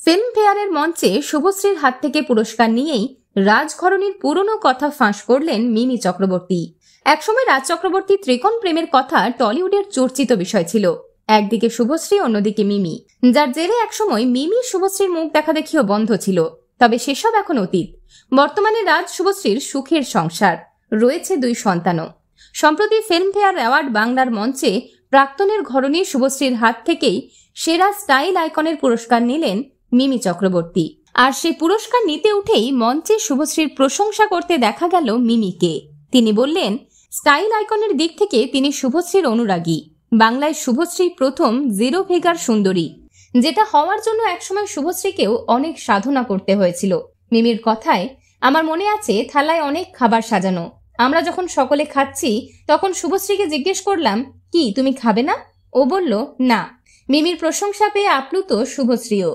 ফিল্মফেয়ারের মঞ্চে শুভশ্রীর হাত থেকে পুরস্কার নিয়েই রাজঘরণীর পুরনো কথা ফাঁস করলেন মিমি চক্রবর্তী। একসময় রাজ চক্রবর্তী ত্রিকোণ প্রেমের কথা টলিউডের চর্চিত বিষয় ছিল। একদিকে শুভশ্রী, অন্যদিকে মিমি, যার জেরে একসময় মিমি শুভশ্রীর মুখ দেখা দেখিও বন্ধ ছিল। তবে সেসব এখন অতীত। বর্তমানে রাজ শুভশ্রীর সুখের সংসার, রয়েছে 2 সন্তানও। সম্প্রতি ফিল্মফেয়ার অ্যাওয়ার্ড বাংলার মঞ্চে প্রাক্তনের ঘরণী শুভশ্রীর হাত থেকেই সেরা স্টাইল আইকনের পুরস্কার নিলেন মিমি চক্রবর্তী। আর সেই পুরস্কার নিতে উঠেই মঞ্চে শুভশ্রীর প্রশংসা করতে দেখা গেল মিমিকে। তিনি বললেন, স্টাইল আইকনের দিক থেকে তিনি শুভশ্রীর অনুরাগী। বাংলায় শুভশ্রী প্রথম 0 ফিগার সুন্দরী, যেটা হওয়ার জন্য একসময় শুভশ্রীকেও অনেক সাধনা করতে হয়েছিল। মিমির কথায়, আমার মনে আছে থালায় অনেক খাবার সাজানো, আমরা যখন সকলে খাচ্ছি তখন শুভশ্রীকে জিজ্ঞেস করলাম, কি তুমি খাবে না? ও বলল না। মিমির প্রশংসা পেয়ে আপ্লুত শুভশ্রীও।